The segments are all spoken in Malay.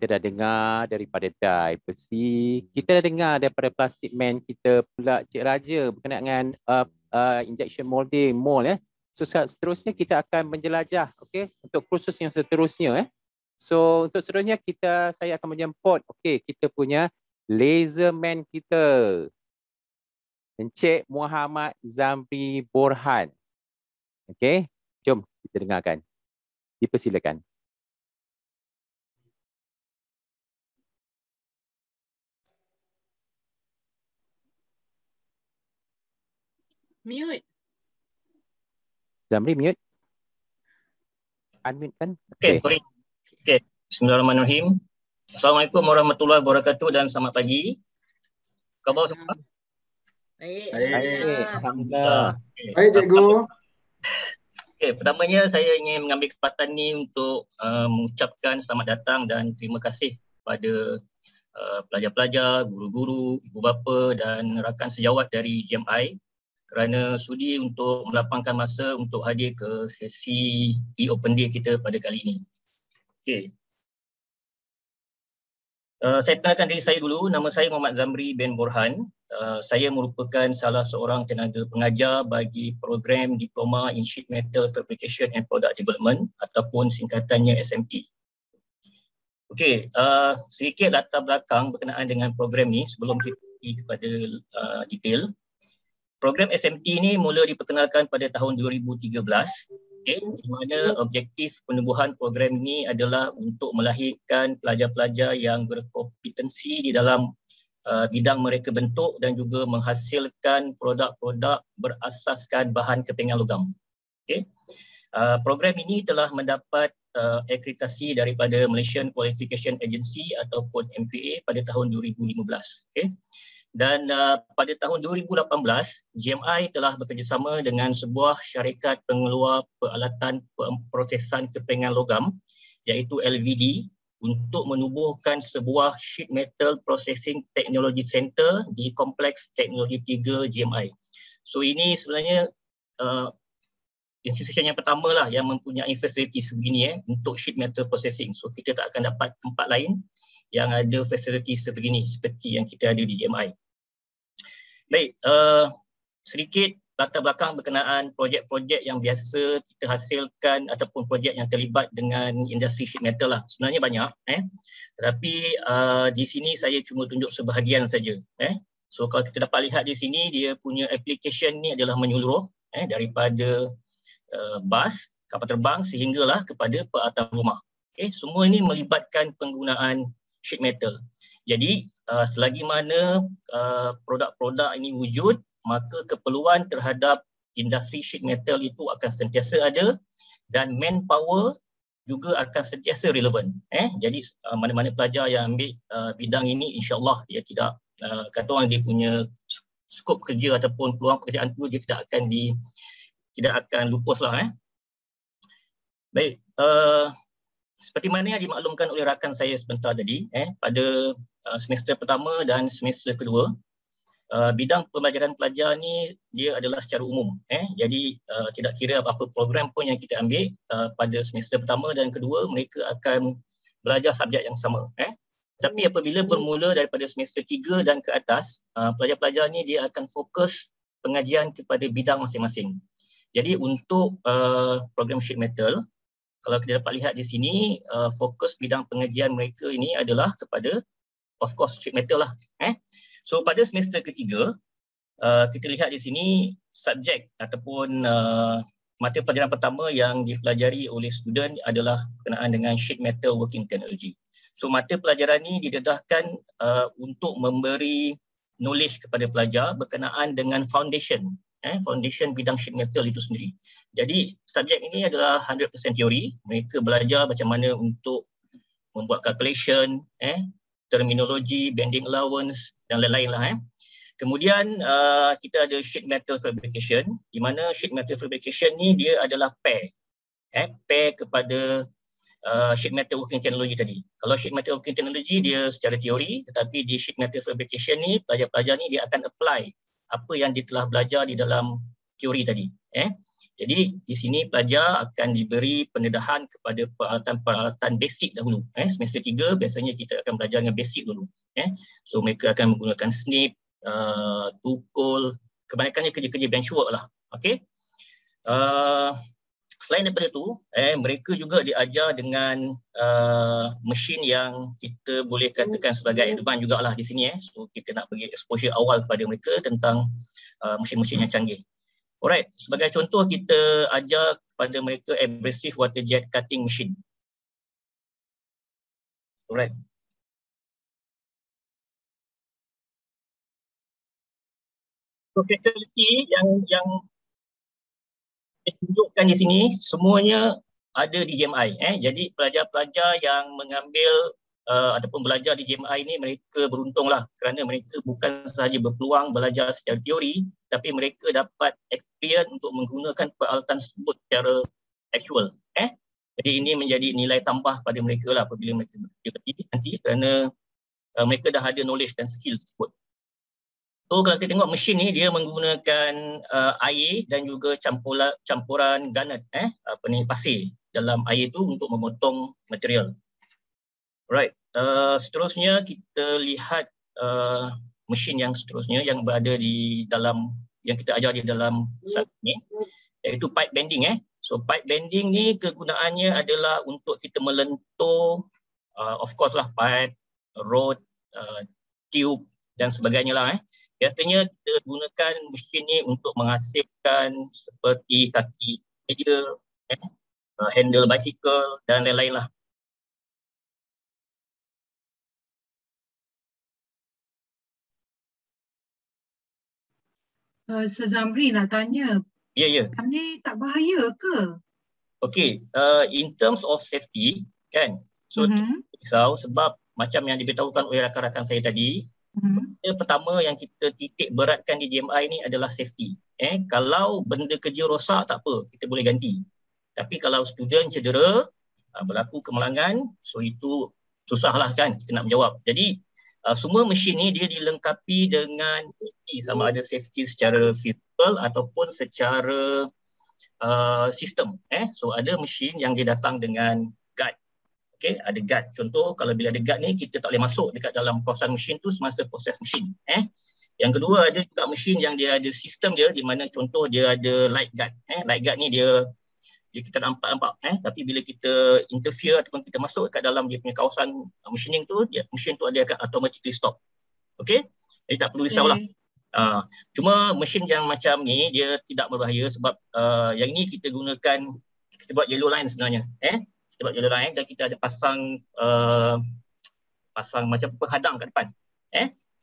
kita dah dengar daripada die besi, kita dah dengar daripada plastic man kita pula Cik Raja berkenaan dengan injection molding mold ya. So seterusnya kita akan menjelajah untuk kursus yang seterusnya So untuk seterusnya saya akan menjemput kita punya laser man kita, Encik Muhammad Zamri Borhan. Jom kita dengarkan. Dipersilakan. Mute. Zamri mute. Unmute kan? Sorry. Bismillahirrahmanirrahim. Assalamualaikum warahmatullahi wabarakatuh dan selamat pagi. Khabar semua? Baik. Alhamdulillah. Baik, cikgu. Pertamanya saya ingin mengambil kesempatan ni untuk mengucapkan selamat datang dan terima kasih kepada pelajar-pelajar, guru-guru, ibu bapa dan rakan sejawat dari GMI kerana sudi untuk melapangkan masa untuk hadir ke sesi e-Open Day kita pada kali ini. Saya kenalkan diri saya dulu. Nama saya Muhammad Zamri bin Borhan. Saya merupakan salah seorang tenaga pengajar bagi program Diploma in Sheet Metal Fabrication and Product Development ataupun singkatannya SMT. Sedikit latar belakang berkenaan dengan program ni sebelum kita pergi kepada detail. Program SMT ni mula diperkenalkan pada tahun 2013, di mana objektif penubuhan program ini adalah untuk melahirkan pelajar-pelajar yang berkompetensi di dalam bidang mereka bentuk dan juga menghasilkan produk-produk berasaskan bahan kepingan logam. Program ini telah mendapat akreditasi daripada Malaysian Qualification Agency ataupun MQA pada tahun 2015. Dan pada tahun 2018, GMI telah bekerjasama dengan sebuah syarikat pengeluar peralatan prosesan kepingan logam iaitu LVD untuk menubuhkan sebuah sheet metal processing technology center di Kompleks Teknologi 3 GMI. So ini sebenarnya institusi yang pertama lah yang mempunyai fasiliti sebegini untuk sheet metal processing. So kita tak akan dapat tempat lain yang ada fasiliti sebegini seperti yang kita ada di GMI. Baik, sedikit latar belakang berkenaan projek-projek yang biasa kita hasilkan ataupun projek yang terlibat dengan industri sheet metal lah. Sebenarnya banyak, tetapi di sini saya cuma tunjuk sebahagian saja. So kalau kita dapat lihat di sini, dia punya application ni adalah menyeluruh daripada bas, kapal terbang sehinggalah kepada peralatan rumah. Semua ini melibatkan penggunaan sheet metal. Jadi selagi mana produk-produk ini wujud, maka keperluan terhadap industri sheet metal itu akan sentiasa ada dan manpower juga akan sentiasa relevan. Jadi mana-mana pelajar yang ambil bidang ini, insya-Allah dia tidak kata orang dia punya skop kerja ataupun peluang pekerjaan itu dia tidak akan lupuslah. Baik, seperti mana yang dimaklumkan oleh rakan saya sebentar tadi, pada semester pertama dan semester kedua, bidang pembelajaran pelajar ni dia adalah secara umum. Jadi tidak kira apa-apa program pun yang kita ambil pada semester pertama dan kedua, mereka akan belajar subjek yang sama. Tapi apabila bermula daripada semester 3 dan ke atas, pelajar-pelajar ni dia akan fokus pengajian kepada bidang masing-masing. Jadi untuk program sheet metal, kalau kita dapat lihat di sini, fokus bidang pengajian mereka ini adalah kepada, of course, sheet metal lah. So pada semester ketiga, kita lihat di sini subjek ataupun mata pelajaran pertama yang dipelajari oleh student adalah berkenaan dengan sheet metal working technology. So mata pelajaran ini didedahkan untuk memberi knowledge kepada pelajar berkenaan dengan foundation bidang sheet metal itu sendiri. Jadi subjek ini adalah 100% teori. Mereka belajar macam mana untuk membuat calculation, terminologi, bending allowance dan lain-lain lah. Kemudian kita ada sheet metal fabrication, di mana sheet metal fabrication ni dia adalah pair kepada sheet metal working technology tadi. Kalau sheet metal working technology dia secara teori, tetapi di sheet metal fabrication ni pelajar-pelajar ni dia akan apply apa yang dia telah belajar di dalam teori tadi. Jadi di sini pelajar akan diberi pendedahan kepada peralatan-peralatan basic dahulu. Semester 3 biasanya kita akan belajar dengan basic dulu. So mereka akan menggunakan snip, tukul, kebanyakannya kerja-kerja benchwork lah. Okay. Selain daripada itu, mereka juga diajar dengan mesin yang kita boleh katakan sebagai advance jugalah di sini. So kita nak bagi exposure awal kepada mereka tentang mesin-mesin yang canggih. Alright, sebagai contoh kita ajar kepada mereka abrasive water jet cutting machine. Alright. So facility yang ditunjukkan di sini semuanya ada di JMI. Jadi pelajar-pelajar yang mengambil ataupun belajar di JMI ini mereka beruntunglah kerana mereka bukan sahaja berpeluang belajar secara teori, tapi mereka dapat experience untuk menggunakan peralatan tersebut secara actual. Jadi ini menjadi nilai tambah pada mereka lah apabila mereka bekerja nanti kerana mereka dah ada knowledge dan skill tersebut. So kalau kita tengok mesin ni dia menggunakan air dan juga campuran garnet, pasir dalam air tu untuk memotong material. Right. Seterusnya kita lihat mesin yang seterusnya yang berada di dalam yang kita ajar di dalam saat ini, iaitu pipe bending. So pipe bending ni kegunaannya adalah untuk kita melentur of course lah pipe, rod, tube dan sebagainya lah. Biasanya kita gunakan mesin ni untuk menghasilkan seperti kaki meja, handle bicycle dan lain-lain lah. Zamri nak tanya. Ya. Ni tak bahaya ke? Okay, in terms of safety kan, so risau sebab macam yang diberitahukan oleh rakan-rakan saya tadi, pertama yang kita titik beratkan di JMI ni adalah safety. Kalau benda kerja rosak tak apa, kita boleh ganti. Tapi kalau student cedera, berlaku kemalangan, so itu susahlah kan kita nak menjawab. Jadi semua mesin ni dia dilengkapi dengan safety, sama ada safety secara physical ataupun secara sistem. So ada mesin yang dia datang dengan guard. Okay, ada guard. Contoh kalau bila ada guard ni kita tak boleh masuk dekat dalam kawasan mesin tu semasa proses mesin. Yang kedua ada juga mesin yang dia ada sistem dia di mana contoh dia ada light guard. Light guard ni dia kita nampak tapi bila kita interfere ataupun kita masuk kat dalam dia punya kawasan machining tu, mesin tu dia akan automatically stop. Okay, jadi tak perlu risaulah. Cuma mesin yang macam ni dia tidak berbahaya sebab yang ini kita gunakan, kita buat yellow line sebenarnya. Kita buat yellow line dan kita ada pasang macam penghadang kat depan.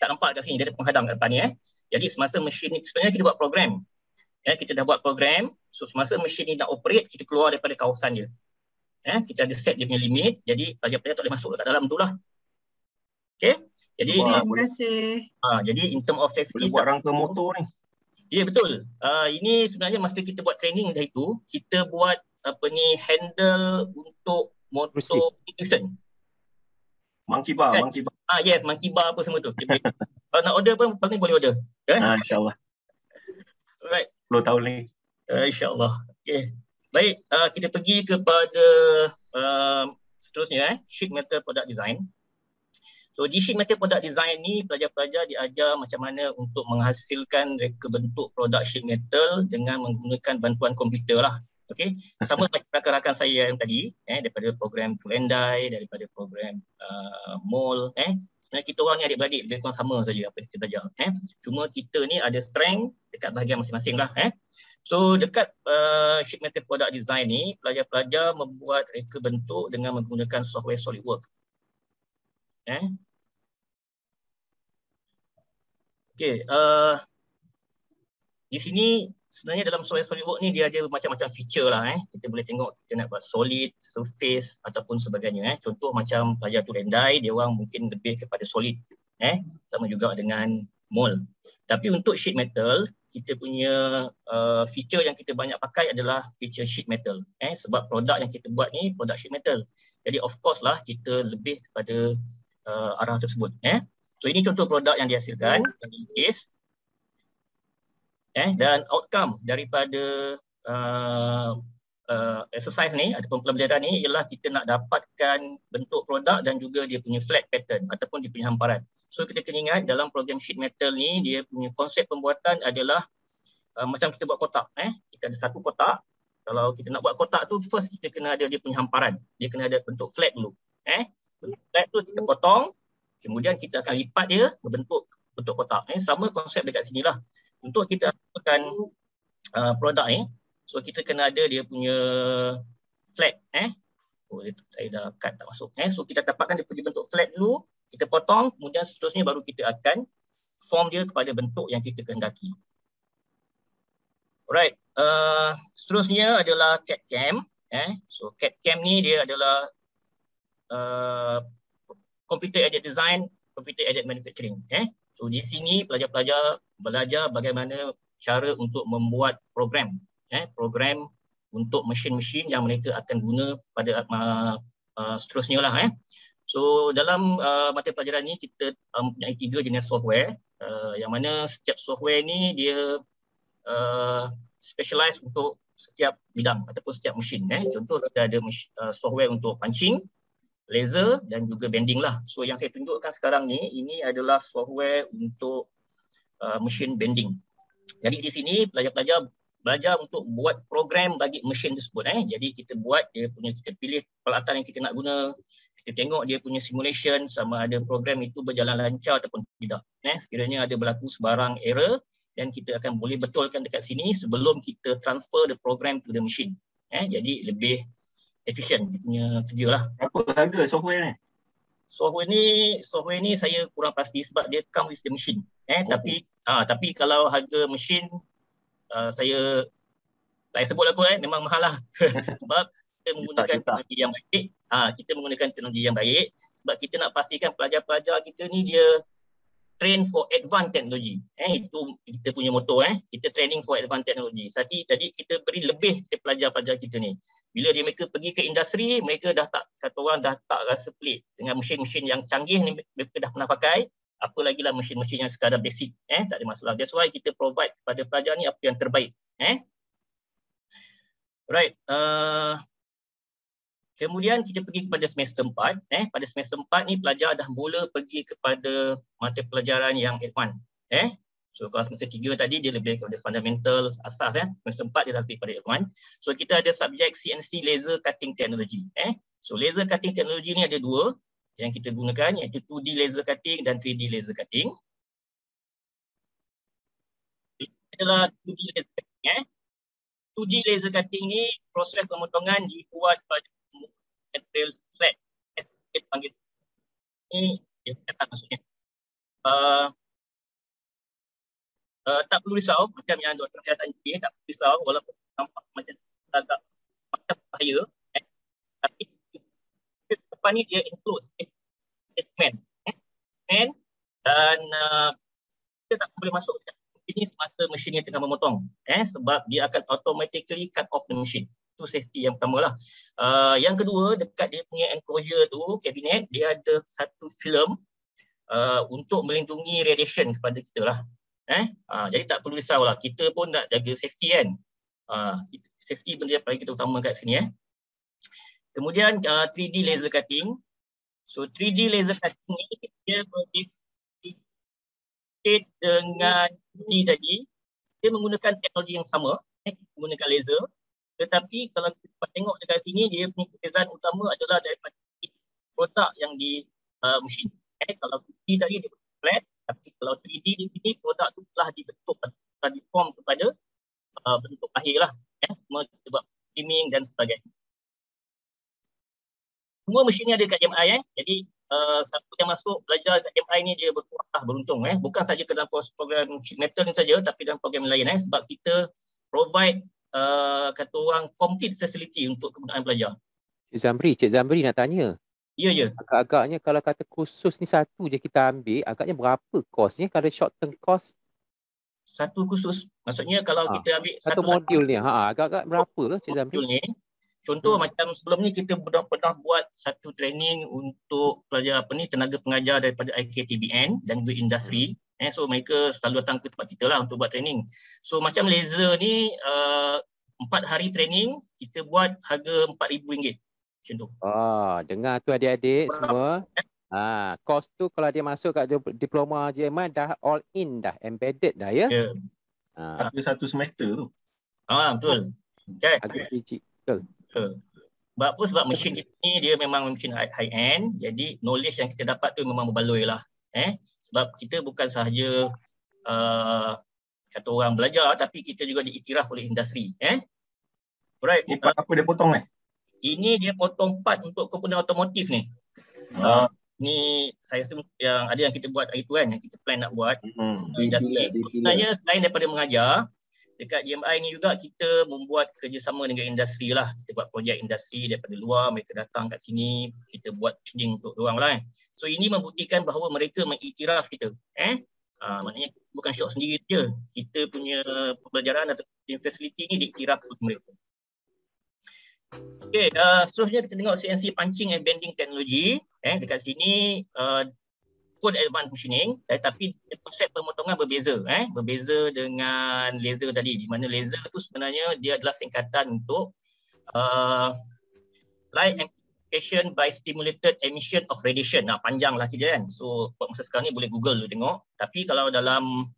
Tak nampak kat sini dia ada penghadang kat depan ni. Jadi semasa mesin ni sebenarnya kita buat program. Kita dah buat program, so semasa mesin ni nak operate, kita keluar daripada kawasan dia. Kita ada set dia punya limit, jadi pelajar-pelajar tak boleh masuk kat dalam tu lah. Okay, jadi terima kasih. Jadi in term of safety boleh buat rangka motor ni. Ya betul. Ini sebenarnya masa kita buat training dah itu, kita buat handle untuk motor Dickinson. Monkey bar. Yes, monkey bar apa semua tu. Kalau nak order pun paling boleh order. InsyaAllah. Alright. 10 tahun lagi. InsyaAllah. Okay. Baik, kita pergi kepada seterusnya, sheet metal product design. So di sheet metal product design ni pelajar-pelajar diajar macam mana untuk menghasilkan reka bentuk produk sheet metal dengan menggunakan bantuan komputer lah. Okay. Sama macam rakan-rakan saya yang tadi, daripada program Tool and Die, daripada program MOL. Sebenarnya kita orang ni adik-beradik lebih kurang sama saja apa yang kita belajar. Cuma kita ni ada strength dekat bahagian masing-masing lah. So dekat sheet metal product design ni, pelajar-pelajar membuat reka bentuk dengan menggunakan software SolidWorks. Okay, di sini sebenarnya dalam software SolidWorks ni dia ada macam-macam feature lah. Kita boleh tengok kita nak buat solid, surface ataupun sebagainya. Contoh macam pelajar Tool and Die, dia orang mungkin lebih kepada solid. Sama juga dengan mold. Tapi untuk sheet metal, kita punya feature yang kita banyak pakai adalah feature sheet metal. Sebab produk yang kita buat ni produk sheet metal. Jadi of course lah kita lebih kepada arah tersebut. So ini contoh produk yang dihasilkan dalam case. Dan outcome daripada exercise ni ataupun pembelajaran ni ialah kita nak dapatkan bentuk produk dan juga dia punya flat pattern ataupun dia punya hamparan. So kita kena ingat dalam program sheet metal ni dia punya konsep pembuatan adalah macam kita buat kotak. Kita ada satu kotak. Kalau kita nak buat kotak tu, first kita kena ada dia punya hamparan. Dia kena ada bentuk flat dulu. Bentuk flat tu kita potong, kemudian kita akan lipat dia berbentuk kotak. Sama konsep dekat sini lah. Untuk kita dapatkan produk ni, so kita kena ada dia punya flat. Saya dah cut tak masuk. So kita dapatkan dia punya bentuk flat dulu, kita potong, kemudian seterusnya baru kita akan form dia kepada bentuk yang kita kehendaki. Alright, seterusnya adalah CAD/CAM. So CAD/CAM ni dia adalah Computer Aided Design, Computer Aided Manufacturing. So di sini pelajar-pelajar belajar bagaimana cara untuk membuat program. Program untuk mesin-mesin yang mereka akan guna pada seterusnya lah. So dalam mata pelajaran ni kita mempunyai 3 jenis software, yang mana setiap software ni dia specialize untuk setiap bidang ataupun setiap mesin. Contoh kita ada software untuk punching, laser dan juga bending lah. So yang saya tunjukkan sekarang ni, ini adalah software untuk mesin bending. Jadi di sini pelajar-pelajar belajar untuk buat program bagi mesin tersebut. Jadi kita buat dia punya, kita pilih peralatan yang kita nak guna, kita tengok dia punya simulation sama ada program itu berjalan lancar ataupun tidak. Sekiranya ada berlaku sebarang error, dan kita akan boleh betulkan dekat sini sebelum kita transfer the program to the machine. Jadi lebih efisien dia punya kerja lah. Berapa harga software ni? Software ni saya kurang pasti sebab dia come with the machine. Tapi kalau harga mesin saya sebut lah kot, memang mahal lah. Sebab kita menggunakan teknologi yang baik. Kita menggunakan teknologi yang baik sebab kita nak pastikan pelajar-pelajar kita ni dia train for advanced technology. Itu kita punya moto. Kita training for advanced technology. Tadi kita beri lebih kepada pelajar-pelajar kita ni. Bila mereka pergi ke industri, mereka dah tak, kata orang dah tak rasa pelik dengan mesin-mesin yang canggih ni mereka dah pernah pakai. Apa lagi lah mesin-mesin yang sekadar basic. Tak ada masalah. That's why kita provide kepada pelajar ni apa yang terbaik. Right. Kemudian kita pergi kepada semester 4. Pada semester 4 ni pelajar dah mula pergi kepada mata pelajaran yang advance. So kalau semester 3 tadi dia lebih kepada fundamentals, asas. Semester 4 dia dah lebih kepada advance. So kita ada subjek CNC laser cutting technology. So laser cutting technology ni ada 2 yang kita gunakan, iaitu 2D laser cutting dan 3D laser cutting. Ini adalah 2D laser cutting. 2D laser cutting ni proses pemotongan dibuat pada material flat. Kita panggil ini dia kata maksudnya. Tak perlu risau macam yang Dr. Hayat tadi, tak perlu risau walaupun nampak macam agak macam bahaya. Tapi depan ni dia enclose dan kita tak boleh masuk ini semasa mesin ni tengah memotong sebab dia akan automatically cut off the machine. Itu safety yang pertama lah. Yang kedua, dekat dia punya enclosure tu, kabinet, dia ada satu film untuk melindungi radiation kepada kita lah. Jadi tak perlu risau lah, kita pun nak jaga safety kan. Safety benda yang paling kita utama kat sini. Kemudian 3D laser cutting. So 3D laser cutting ni dia boleh dengan 2D tadi, dia menggunakan teknologi yang sama, menggunakan laser. Tetapi kalau kita tengok dekat sini, dia punya perbezaan utama adalah daripada produk yang di mesin. Kalau 2D tadi dia flat, tapi kalau 3D di sini produk tu telah dibentuk, telah diform kepada bentuk akhir lah. Semua kita buat streaming dan sebagainya. Semua mesin ni ada kat JMI. Jadi siapa yang masuk belajar kat JMI ni dia beruntung. Bukan saja ke dalam program sheet metal ni saja, tapi dalam program lain. Sebab kita provide kata orang complete facility untuk kegunaan pelajar. Cik Zamri nak tanya. Ya. Agak-agaknya kalau kata kursus ni satu je kita ambil, agaknya berapa kosnya kalau short term cost? Satu kursus. Maksudnya kalau kita ambil satu modul ni, agak-agak berapa Cik Zamri? Ni, contoh macam sebelum ni kita pernah buat satu training untuk pelajar tenaga pengajar daripada IKTBN dan juga industri. So mereka selalu datang ke tempat kita lah untuk buat training. So macam laser ni 4 hari training, kita buat harga RM4,000. Macam tu. Oh, dengar tu adik-adik semua. Kos tu kalau dia masuk kat diploma JMI dah all in dah, embedded dah ya. Ya. Harga satu semester tu. Betul. Kan? Harga sebiji. Betul. Sebab apa? Sebab mesin kita ni dia memang mesin high end. Jadi knowledge yang kita dapat tu memang berbaloi lah. Sebab kita bukan sahaja kata orang belajar, tapi kita juga diiktiraf oleh industri. Alright. Ni part apa dia potong ni? Ini dia potong part untuk komponen otomotif ni. Ni saya rasa yang ada yang kita buat hari tu kan, yang kita plan nak buat. Industri. Sebenarnya selain daripada mengajar, dekat JMI ni juga kita membuat kerjasama dengan industri lah. Kita buat projek industri daripada luar, mereka datang kat sini, kita buat training untuk diorang lah. So ini membuktikan bahawa mereka mengiktiraf kita. Maknanya bukan syok sendiri je. Kita punya pembelajaran atau facility ni diiktiraf oleh mereka. Okay, seterusnya kita tengok CNC punching and bending technology. Dekat sini pun advanced machining, tapi konsep pemotongan berbeza. Berbeza dengan laser tadi, di mana laser tu sebenarnya dia adalah singkatan untuk light amplification by stimulated emission of radiation. Panjang lah dia kan. So buat masa sekarang ni boleh Google dulu tengok. Tapi kalau dalam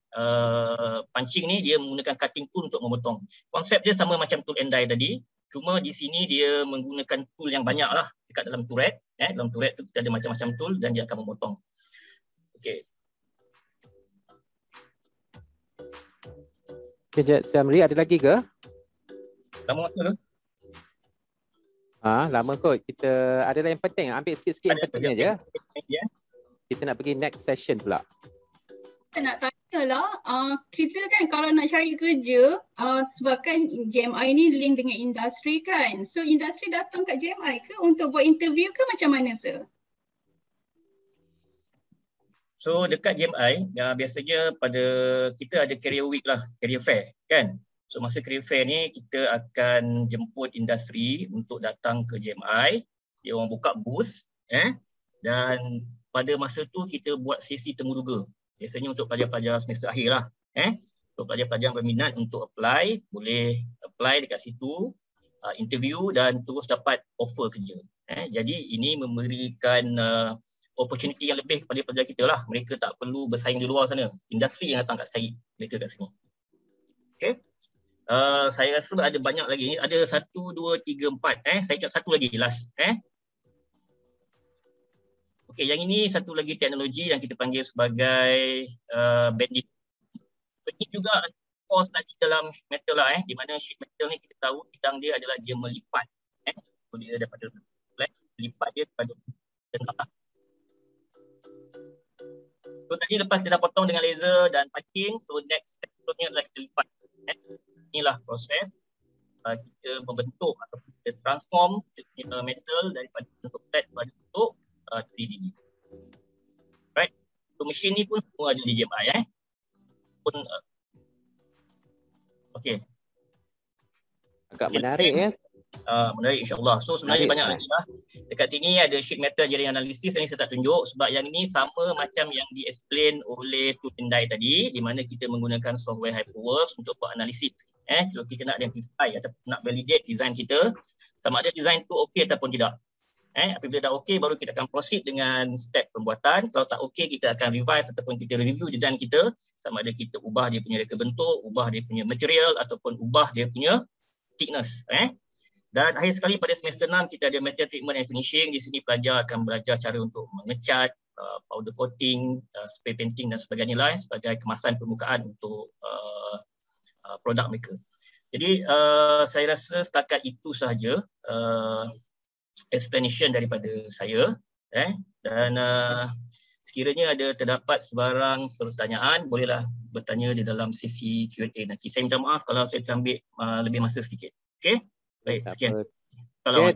punching ni dia menggunakan cutting tool untuk memotong. Konsep dia sama macam tool and die tadi. Cuma di sini dia menggunakan tool yang banyak lah dekat dalam turret. Dalam turret tu kita ada macam-macam tool dan dia akan memotong. Okey. Kejap, Zamri ada lagi ke? Lama masa tu? Lama kot. Kita ada yang penting. Ambil sikit-sikit yang penting aja. Kita nak pergi next session pula. Saya nak tanya lah, kita kan kalau nak cari kerja, sebabkan JMI ni link dengan industri kan. So industri datang kat JMI ke untuk buat interview ke macam mana sir? So dekat JMI, biasanya pada kita ada career week lah, career fair kan. So masa career fair ni kita akan jemput industri untuk datang ke JMI. Dia orang buka booth dan pada masa tu kita buat sesi temuduga. Biasanya untuk pelajar-pelajar semester akhir lah. Untuk pelajar-pelajar berminat untuk apply, boleh apply dekat situ, interview dan terus dapat offer kerja. Jadi ini memberikan opportunity yang lebih kepada pelajar kita lah. Mereka tak perlu bersaing di luar sana. Industri yang datang kat cari mereka kat sini. Okay. Saya rasa ada banyak lagi. Ada 1, 2, 3, 4. Saya cakap satu lagi last. Okey, yang ini satu lagi teknologi yang kita panggil sebagai bending. Bending juga course tadi dalam sheet metal lah, di mana sheet metal ni kita tahu bidang dia adalah dia melipat. Dia daripada lipat dia kepada tengah. So tadi lepas kita dah potong dengan laser dan punching, so next step ni adalah kita lipat. Inilah proses kita membentuk atau kita transform metal daripada bentuk flat kepada bentuk 3D. Right. So mesin ni pun semua ada di JMI pun okey. Agak menarik Menarik insya-Allah. So sebenarnya banyak lagi lah. Dekat sini ada sheet metal jaring analisis yang saya tak tunjuk sebab yang ini sama macam yang di-explain oleh tool and die tadi, di mana kita menggunakan software Hyperworks untuk buat analisis. Kalau kita nak identify atau nak validate design kita, sama ada design tu okey ataupun tidak. Apabila dah okey baru kita akan proceed dengan step pembuatan. Kalau tak okey kita akan revise ataupun kita review design kita, sama ada kita ubah dia punya reka bentuk, ubah dia punya material ataupun ubah dia punya thickness. Dan akhir sekali pada semester 6 kita ada material treatment and finishing. Di sini pelajar akan belajar cara untuk mengecat, powder coating, spray painting dan sebagainya lah sebagai kemasan permukaan untuk produk mereka. Jadi saya rasa setakat itu sahaja explanation daripada saya. Dan sekiranya ada terdapat sebarang pertanyaan, bolehlah bertanya di dalam sesi Q&A nanti. Saya minta maaf kalau saya terambil lebih masa sedikit. Okey? Baik, sekian. Okay,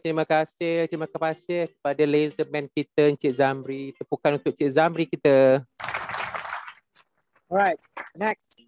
terima kasih kepada laserman kita Encik Zamri. Tepukan untuk Encik Zamri kita. Alright, next.